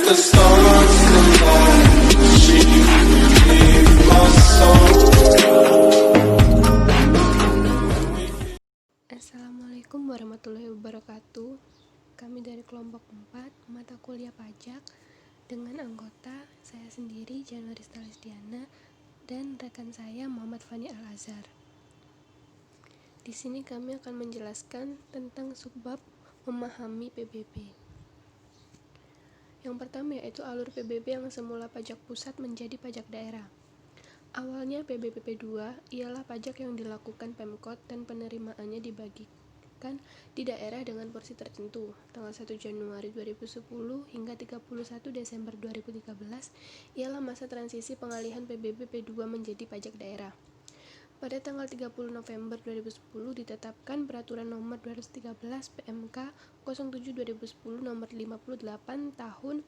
the stars collide, she beneath my soul. Assalamualaikum warahmatullahi wabarakatuh. Kami dari kelompok 4 mata kuliah pajak dengan anggota saya sendiri Januarista Lestiana dan rekan saya Muhammad Fani Al-Azhar. Di sini kami akan menjelaskan tentang subbab memahami PBB. Yang pertama yaitu alur PBB yang semula pajak pusat menjadi pajak daerah. Awalnya PBB 2 ialah pajak yang dilakukan Pemkot dan penerimaannya dibagikan di daerah dengan porsi tertentu. Tanggal 1 Januari 2010 hingga 31 Desember 2013 ialah masa transisi pengalihan PBB P2 menjadi pajak daerah. Pada tanggal 30 November 2010 ditetapkan Peraturan Nomor 213 PMK 07/2010 Nomor 58 Tahun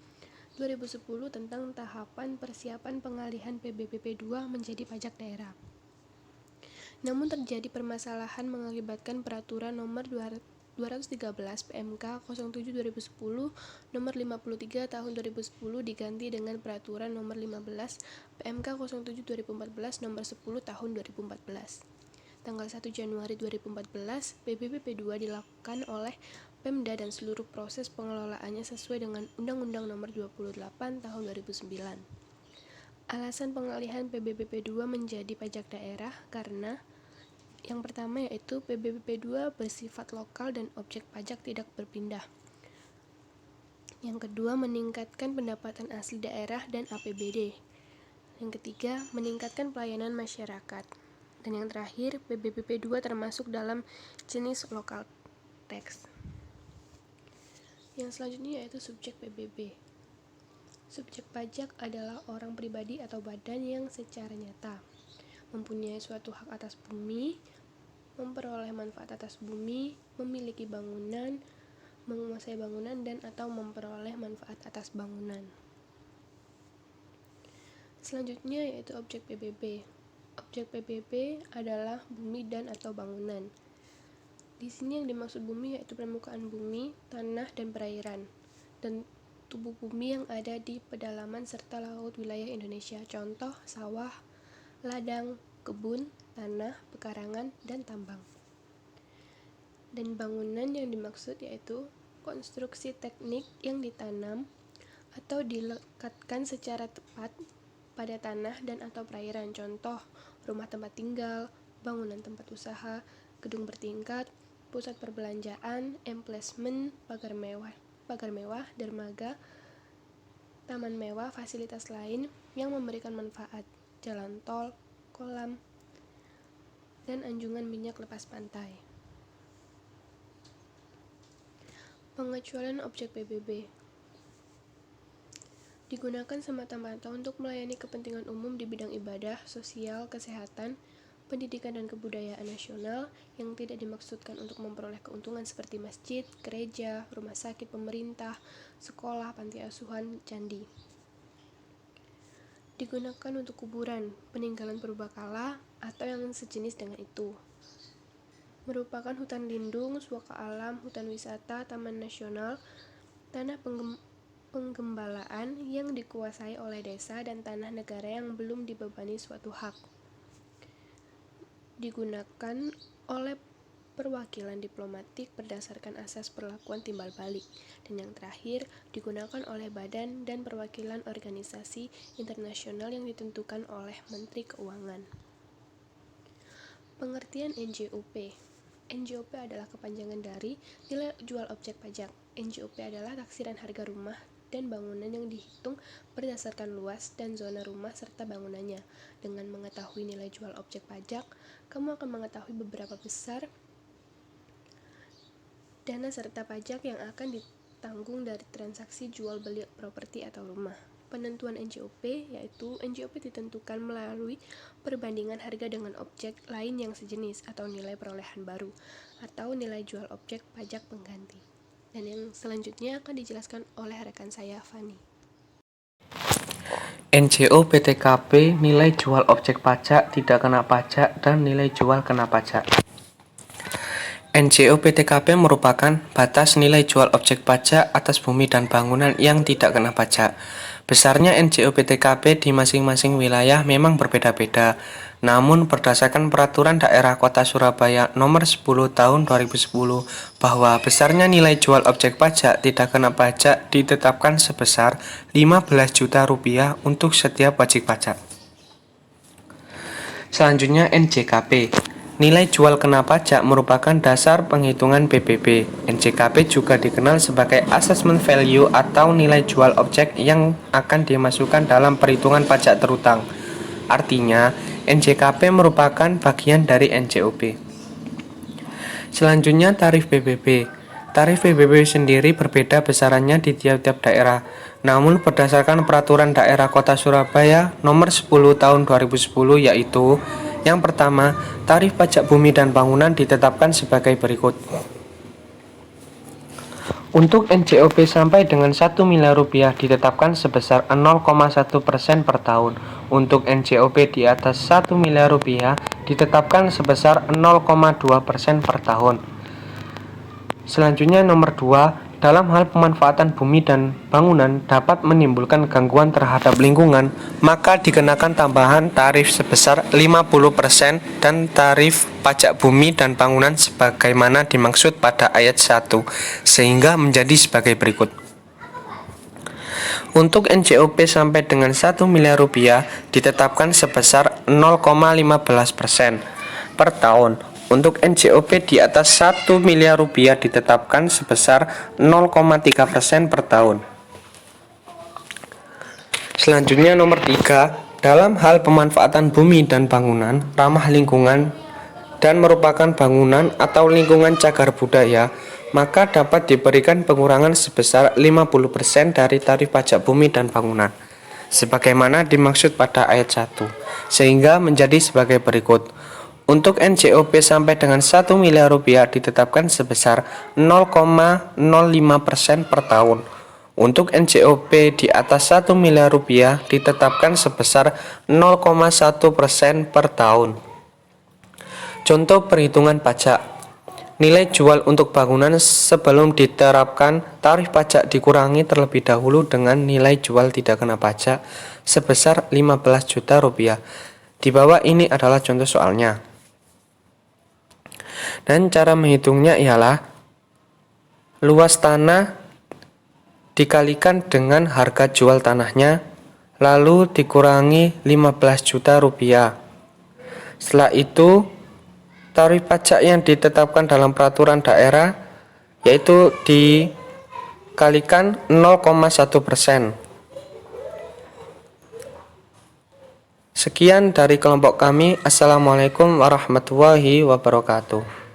2010 tentang tahapan persiapan pengalihan PBB P2 menjadi pajak daerah. Namun terjadi permasalahan mengakibatkan Peraturan Nomor 213 PMK 07/2010 Nomor 53 Tahun 2010 diganti dengan Peraturan Nomor 15 PMK 07/2014 Nomor 10 Tahun 2014. Tanggal 1 Januari 2014, PBB P2 dilakukan oleh Pemda dan seluruh proses pengelolaannya sesuai dengan Undang-Undang Nomor 28 Tahun 2009. Alasan pengalihan PBB P2 menjadi pajak daerah karena yang pertama yaitu PBB P2 bersifat lokal dan objek pajak tidak berpindah. Yang kedua, meningkatkan pendapatan asli daerah dan APBD. Yang ketiga, meningkatkan pelayanan masyarakat. Dan yang terakhir, PBB P2 termasuk dalam jenis local tax. Yang selanjutnya yaitu subjek PBB. Subjek pajak adalah orang pribadi atau badan yang secara nyata mempunyai suatu hak atas bumi, memperoleh manfaat atas bumi, memiliki bangunan, menguasai bangunan, dan atau memperoleh manfaat atas bangunan. Selanjutnya yaitu objek PBB. Objek PBB adalah bumi dan atau bangunan. Di sini yang dimaksud bumi yaitu permukaan bumi, tanah, dan perairan, dan tubuh bumi yang ada di pedalaman serta laut wilayah Indonesia. Contoh, sawah, ladang, kebun, tanah, pekarangan, dan tambang. Dan bangunan yang dimaksud yaitu konstruksi teknik yang ditanam atau dilekatkan secara tepat pada tanah dan atau perairan. Contoh, rumah tempat tinggal, bangunan tempat usaha, gedung bertingkat, pusat perbelanjaan, emplacement, pagar mewah, dermaga, taman mewah, fasilitas lain yang memberikan manfaat, jalan tol, kolam, dan anjungan minyak lepas pantai. Pengecualian objek PBB digunakan semata-mata untuk melayani kepentingan umum di bidang ibadah, sosial, kesehatan, pendidikan, dan kebudayaan nasional yang tidak dimaksudkan untuk memperoleh keuntungan seperti masjid, gereja, rumah sakit pemerintah, sekolah, panti asuhan, candi. Digunakan untuk kuburan, peninggalan purbakala, atau yang sejenis dengan itu. Merupakan hutan lindung, suaka alam, hutan wisata, taman nasional, tanah penggembalaan yang dikuasai oleh desa, dan tanah negara yang belum dibebani suatu hak. Digunakan oleh perwakilan diplomatik berdasarkan asas perlakuan timbal balik. Dan yang terakhir, digunakan oleh badan dan perwakilan organisasi internasional yang ditentukan oleh Menteri Keuangan. Pengertian NJOP. NJOP adalah kepanjangan dari nilai jual objek pajak. NJOP adalah taksiran harga rumah dan bangunan yang dihitung berdasarkan luas dan zona rumah serta bangunannya. Dengan mengetahui nilai jual objek pajak, kamu akan mengetahui beberapa besar dana serta pajak yang akan ditanggung dari transaksi jual beli properti atau rumah. Penentuan NJOP yaitu NJOP ditentukan melalui perbandingan harga dengan objek lain yang sejenis atau nilai perolehan baru atau nilai jual objek pajak pengganti. Dan yang selanjutnya akan dijelaskan oleh rekan saya Fani. NJO PTKP nilai jual objek pajak tidak kena pajak dan nilai jual kena pajak. NJO PTKP merupakan batas nilai jual objek pajak atas bumi dan bangunan yang tidak kena pajak. Besarnya NJO PTKP di masing-masing wilayah memang berbeda-beda. Namun berdasarkan Peraturan Daerah Kota Surabaya Nomor 10 Tahun 2010 bahwa besarnya nilai jual objek pajak tidak kena pajak ditetapkan sebesar 15 juta rupiah untuk setiap wajib pajak. Selanjutnya NJKP. Nilai jual kena pajak merupakan dasar penghitungan PBB. NJKP juga dikenal sebagai assessment value atau nilai jual objek yang akan dimasukkan dalam perhitungan pajak terutang. Artinya, NJKP merupakan bagian dari NJOP. Selanjutnya tarif PBB. Tarif PBB sendiri berbeda besarannya di tiap-tiap daerah. Namun berdasarkan Peraturan Daerah Kota Surabaya Nomor 10 Tahun 2010 yaitu yang pertama, tarif pajak bumi dan bangunan ditetapkan sebagai berikut. Untuk NJOP sampai dengan 1 miliar rupiah ditetapkan sebesar 0,1% per tahun. Untuk NJOP di atas 1 miliar rupiah ditetapkan sebesar 0,2% per tahun. Selanjutnya nomor 2, dalam hal pemanfaatan bumi dan bangunan dapat menimbulkan gangguan terhadap lingkungan, maka dikenakan tambahan tarif sebesar 50% dan tarif pajak bumi dan bangunan sebagaimana dimaksud pada ayat 1, sehingga menjadi sebagai berikut. Untuk NJOP sampai dengan 1 miliar rupiah ditetapkan sebesar 0,15% per tahun. Untuk NJOP di atas 1 miliar rupiah ditetapkan sebesar 0,3% per tahun. Selanjutnya nomor 3, dalam hal pemanfaatan bumi dan bangunan ramah lingkungan dan merupakan bangunan atau lingkungan cagar budaya, maka dapat diberikan pengurangan sebesar 50% dari tarif pajak bumi dan bangunan, sebagaimana dimaksud pada ayat 1, sehingga menjadi sebagai berikut. Untuk NJOP sampai dengan 1 miliar rupiah ditetapkan sebesar 0,05% per tahun. Untuk NJOP di atas 1 miliar rupiah ditetapkan sebesar 0,1% per tahun. Contoh perhitungan pajak. Nilai jual untuk bangunan sebelum diterapkan tarif pajak dikurangi terlebih dahulu dengan nilai jual tidak kena pajak sebesar 15 juta rupiah. Di bawah ini adalah contoh soalnya. Dan cara menghitungnya ialah luas tanah dikalikan dengan harga jual tanahnya, lalu dikurangi 15 juta rupiah. Setelah itu, tarif pajak yang ditetapkan dalam peraturan daerah yaitu dikalikan 0,1%. Sekian dari kelompok kami. Assalamualaikum warahmatullahi wabarakatuh.